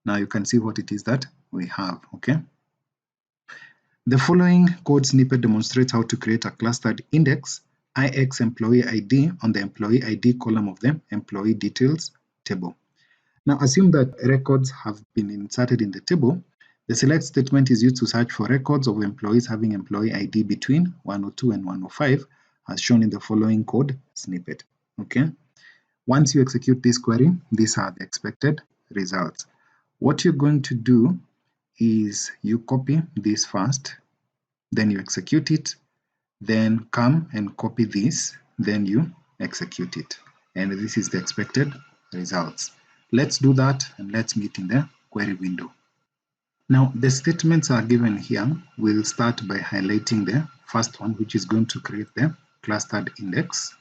now you can see what it is that we have. Okay, the following code snippet demonstrates how to create a clustered index IX employee ID on the employee ID column of the employee details table. Now, assume that records have been inserted in the table. The select statement is used to search for records of employees having employee ID between 102 and 105, as shown in the following code snippet. Okay. Once you execute this query, these are the expected results. What you're going to do is you copy this first, then you execute it, then come and copy this, then you execute it. And this is the expected results. Let's do that and let's meet in the query window. Now, the statements are given here. We'll start by highlighting the first one, which is going to create the clustered index.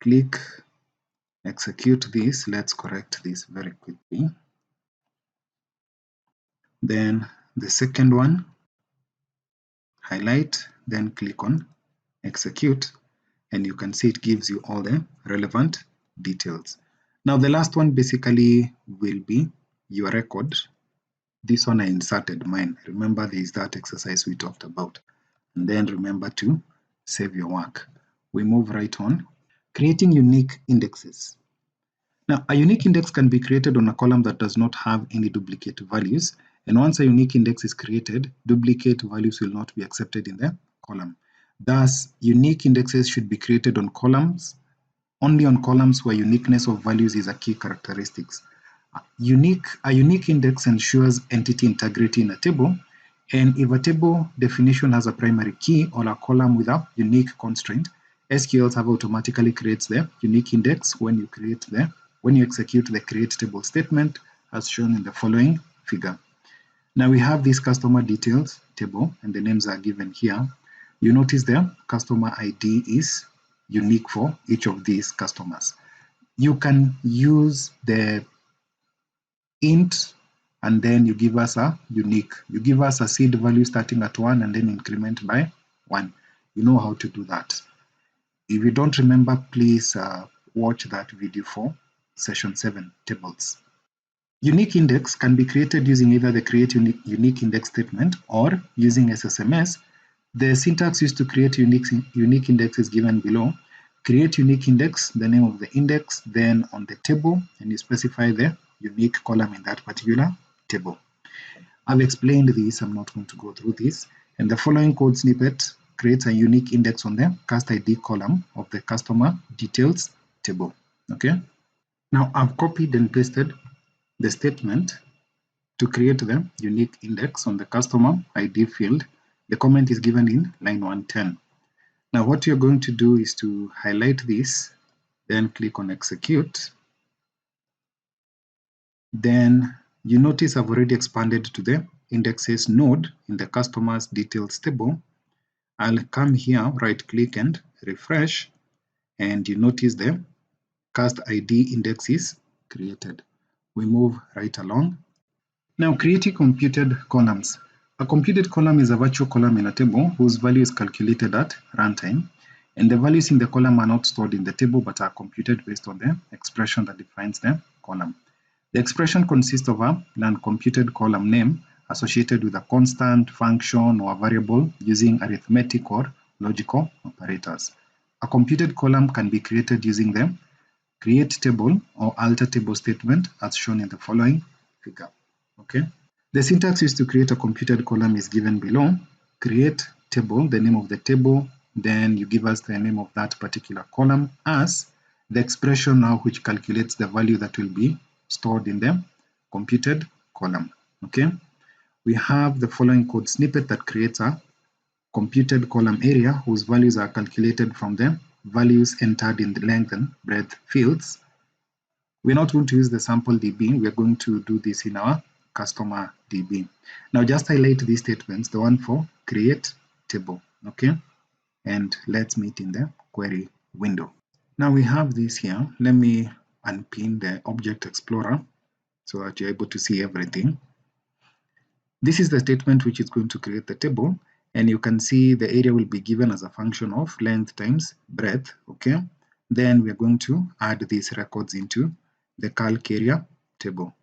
Click, execute this. Let's correct this very quickly. Then the second one, highlight, then click on execute, and you can see it gives you all the relevant details. Now, the last one basically will be your record. This one I inserted mine. Remember, there is that exercise we talked about. And then remember to save your work. We move right on. Creating unique indexes. Now, a unique index can be created on a column that does not have any duplicate values. And once a unique index is created, duplicate values will not be accepted in the column. Thus, unique indexes should be created on columns, only on columns where uniqueness of values is a key characteristic. A unique index ensures entity integrity in a table. And if a table definition has a primary key or a column with a unique constraint, SQL Server automatically creates the unique index when you execute the create table statement as shown in the following figure. Now we have this customer details table and the names are given here. You notice the customer ID is unique for each of these customers. You can use the int and then you give us a unique. You give us a seed value starting at 1 and then increment by 1. You know how to do that. If you don't remember, please watch that video for session 7 tables. Unique index can be created using either the create unique index statement or using SSMS. The syntax used to create unique index is given below. Create unique index, the name of the index, then on the table, and you specify the unique column in that particular table. I've explained this, I'm not going to go through this. And the following code snippet creates a unique index on the cast ID column of the customer details table. Okay. Now I've copied and pasted the statement to create the unique index on the customer ID field. The comment is given in line 110. Now what you're going to do is to highlight this, then click on execute. Then you notice I've already expanded to the indexes node in the customer's details table. I'll come here, right click and refresh, and you notice the cast ID index is created. We move right along. Now creating computed columns. A computed column is a virtual column in a table whose value is calculated at runtime, and the values in the column are not stored in the table but are computed based on the expression that defines the column. The expression consists of a non-computed column name associated with a constant, function, or variable using arithmetic or logical operators. A computed column can be created using the create table or alter table statement as shown in the following figure. Okay. The syntax used to create a computed column is given below. Create table, the name of the table, then you give us the name of that particular column as the expression now which calculates the value that will be stored in the computed column. Okay. We have the following code snippet that creates a computed column area whose values are calculated from the values entered in the length and breadth fields. We're not going to use the sample DB, we're going to do this in our customer DB. Now just highlight these statements, the one for create table, okay? And let's meet in the query window. Now we have this here. Let me unpin the Object Explorer so that you're able to see everything. This is the statement which is going to create the table, and you can see the area will be given as a function of length times breadth, okay? Then we're going to add these records into the calc area table.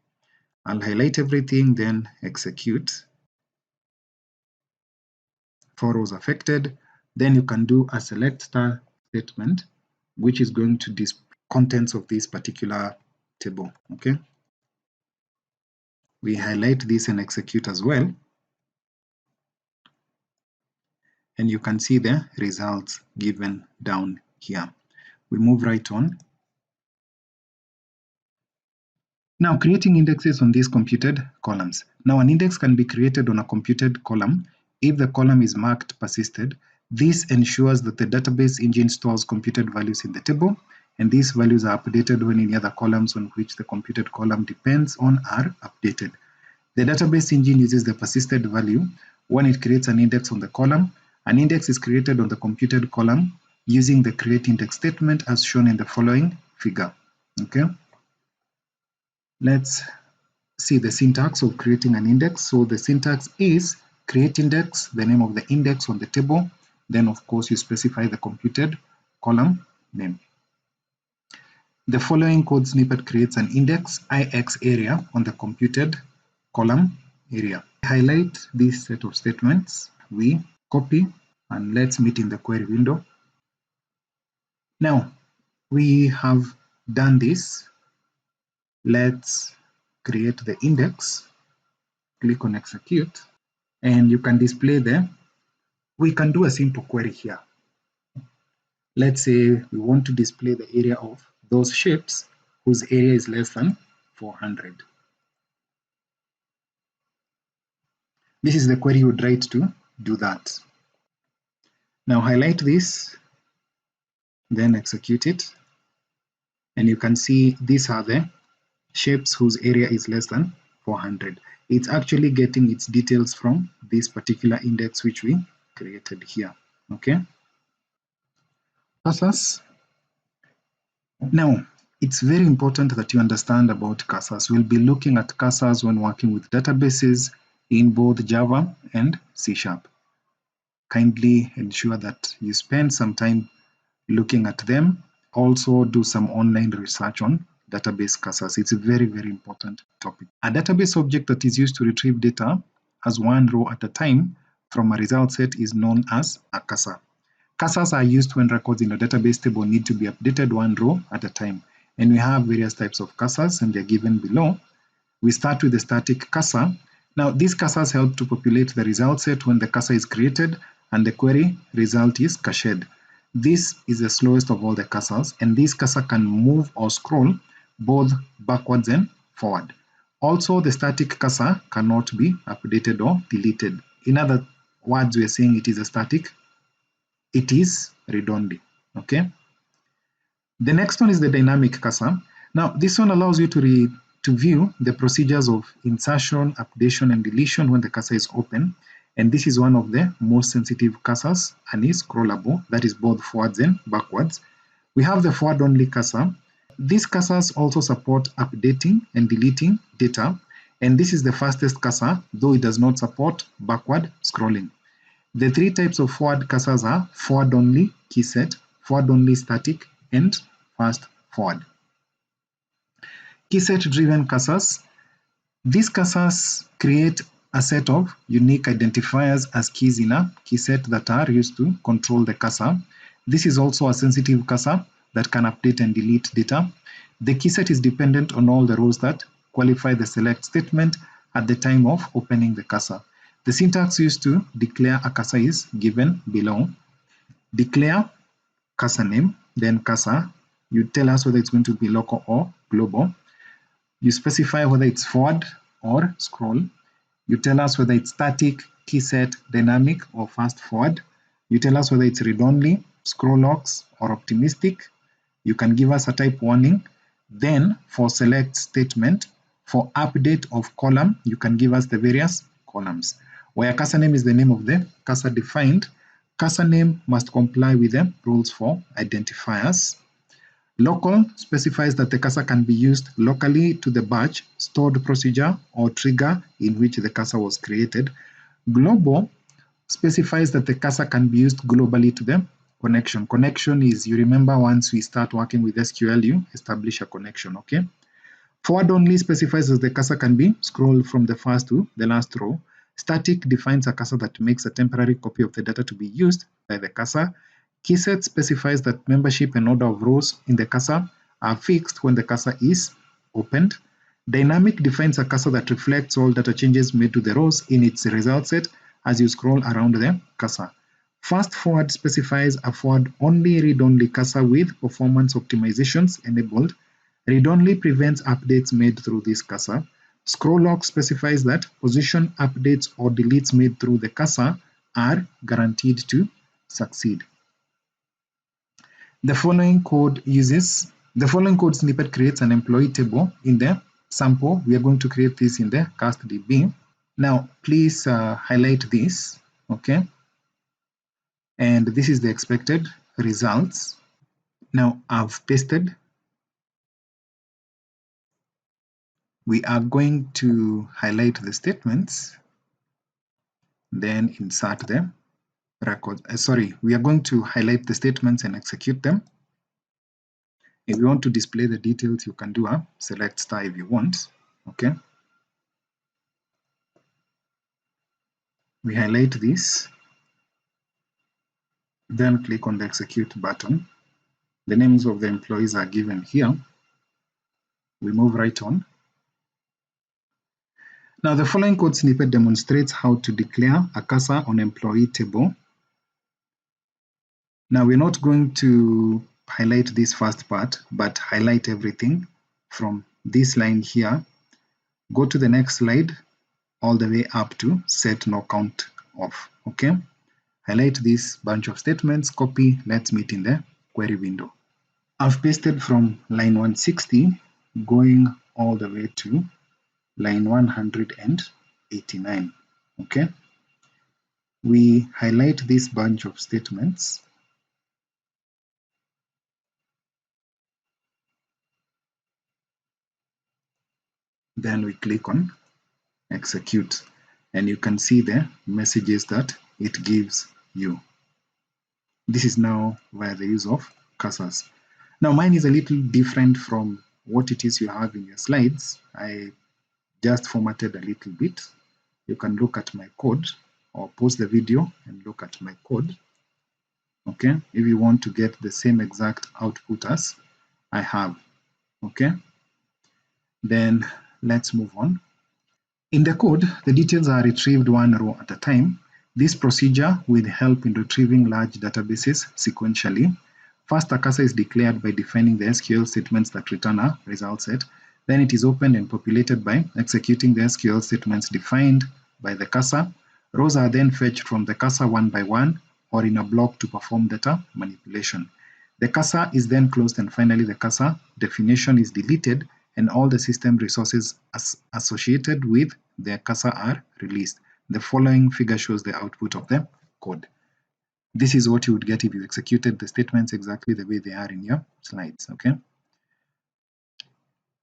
I'll highlight everything, then execute. 4 rows affected. Then you can do a select star statement, which is going to display contents of this particular table, okay? We highlight this and execute as well. And you can see the results given down here. We move right on. Now creating indexes on these computed columns. Now an index can be created on a computed column if the column is marked persisted. This ensures that the database engine stores computed values in the table, and these values are updated when any other columns on which the computed column depends on are updated. The database engine uses the persisted value when it creates an index on the column. An index is created on the computed column using the create index statement as shown in the following figure. Okay. Let's see the syntax of creating an index. So the syntax is create index, the name of the index on the table. Then of course you specify the computed column name. The following code snippet creates an index ix area on the computed column area. Highlight this set of statements. We copy and let's meet in the query window. Now we have done this. Let's create the index. Click on execute and you can display them. We can do a simple query here. Let's say we want to display the area of those ships whose area is less than 400. This is the query you would write to do that. Now highlight this, then execute it. And you can see these are the shapes whose area is less than 400. It's actually getting its details from this particular index which we created here. Okay. Cursors. Now, it's very important that you understand about cursors. We'll be looking at cursors when working with databases in both Java and C#. Kindly ensure that you spend some time looking at them. Also do some online research on database cursors. It's a very, very important topic. A database object that is used to retrieve data as one row at a time from a result set is known as a cursor. Cursors are used when records in a database table need to be updated one row at a time. And we have various types of cursors, and they're given below. We start with the static cursor. Now, these cursors help to populate the result set when the cursor is created and the query result is cached. This is the slowest of all the cursors, and this cursor can move or scroll both backwards and forward. Also, the static cursor cannot be updated or deleted. In other words, we are saying it is a static, it is read-only. Okay. The next one is the dynamic cursor. Now, this one allows you to view the procedures of insertion, updation, and deletion when the cursor is open. And this is one of the most sensitive cursors and is scrollable, that is both forwards and backwards. We have the forward-only cursor. These cursors also support updating and deleting data. And this is the fastest cursor, though it does not support backward scrolling. The three types of forward cursors are forward-only keyset, forward-only static, and fast forward. Keyset-driven cursors. These cursors create a set of unique identifiers as keys in a keyset that are used to control the cursor. This is also a sensitive cursor that can update and delete data. The keyset is dependent on all the rows that qualify the select statement at the time of opening the cursor. The syntax used to declare a cursor is given below. Declare cursor name, then cursor. You tell us whether it's going to be local or global. You specify whether it's forward or scroll. You tell us whether it's static, keyset, dynamic, or fast forward. You tell us whether it's read-only, scroll locks, or optimistic. You can give us a type warning. Then for select statement, for update of column, you can give us the various columns. Where cursor name is the name of the cursor defined, cursor name must comply with the rules for identifiers. Local specifies that the cursor can be used locally to the batch, stored procedure, or trigger in which the cursor was created. Global specifies that the cursor can be used globally to the connection. Connection is, you remember, once we start working with SQL, you establish a connection, okay? Forward only specifies that the cursor can be scrolled from the first to the last row. Static defines a cursor that makes a temporary copy of the data to be used by the cursor. Keyset specifies that membership and order of rows in the cursor are fixed when the cursor is opened. Dynamic defines a cursor that reflects all data changes made to the rows in its result set as you scroll around the cursor. Fast forward specifies a forward-only read-only cursor with performance optimizations enabled. Read-only prevents updates made through this cursor. Scroll lock specifies that position updates or deletes made through the cursor are guaranteed to succeed. The following code snippet creates an employee table in the sample. We are going to create this in the castdb. Now, please highlight this, okay? And this is the expected results. Now, I've pasted. We are going to highlight the statements, then insert the record. We are going to highlight the statements and execute them. If you want to display the details, you can do a select star if you want, okay? We highlight this, then click on the execute button. The names of the employees are given here. We move right on. Now, the following code snippet demonstrates how to declare a cursor on employee table. Now, we're not going to highlight this first part, but highlight everything from this line here. Go to the next slide all the way up to set no count off. Okay, highlight this bunch of statements, copy, let's meet in the query window. I've pasted from line 160 going all the way to line 189. Okay, we highlight this bunch of statements, then we click on execute, and you can see the messages that it gives you. This is now via the use of cursors. Now mine is a little different from what it is you have in your slides. I just formatted a little bit. You can look at my code or pause the video and look at my code. Okay, if you want to get the same exact output as I have. Okay, then let's move on. In the code, the details are retrieved one row at a time. This procedure will help in retrieving large databases sequentially. First, a cursor is declared by defining the SQL statements that return a result set. Then it is opened and populated by executing the SQL statements defined by the cursor. Rows are then fetched from the cursor one by one or in a block to perform data manipulation. The cursor is then closed, and finally the cursor definition is deleted and all the system resources associated with the cursor are released. The following figure shows the output of the code. This is what you would get if you executed the statements exactly the way they are in your slides. Okay.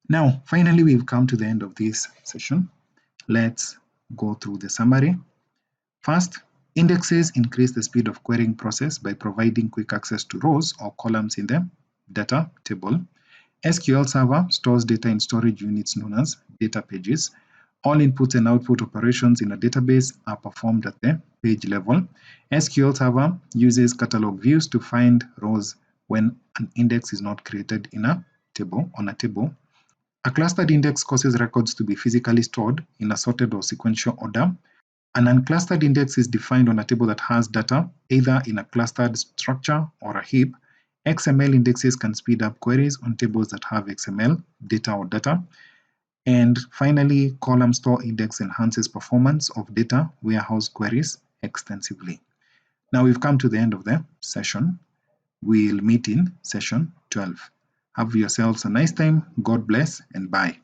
Now, finally, we've come to the end of this session. Let's go through the summary. First, indexes increase the speed of querying process by providing quick access to rows or columns in the data table. SQL Server stores data in storage units known as data pages. All inputs and output operations in a database are performed at the page level. SQL Server uses catalog views to find rows when an index is not created in a table, on a table. A clustered index causes records to be physically stored in a sorted or sequential order. An unclustered index is defined on a table that has data, either in a clustered structure or a heap. XML indexes can speed up queries on tables that have XML data or data. And finally, column store index enhances performance of data warehouse queries extensively. Now we've come to the end of the session. We'll meet in session 12. Have yourselves a nice time. God bless and bye.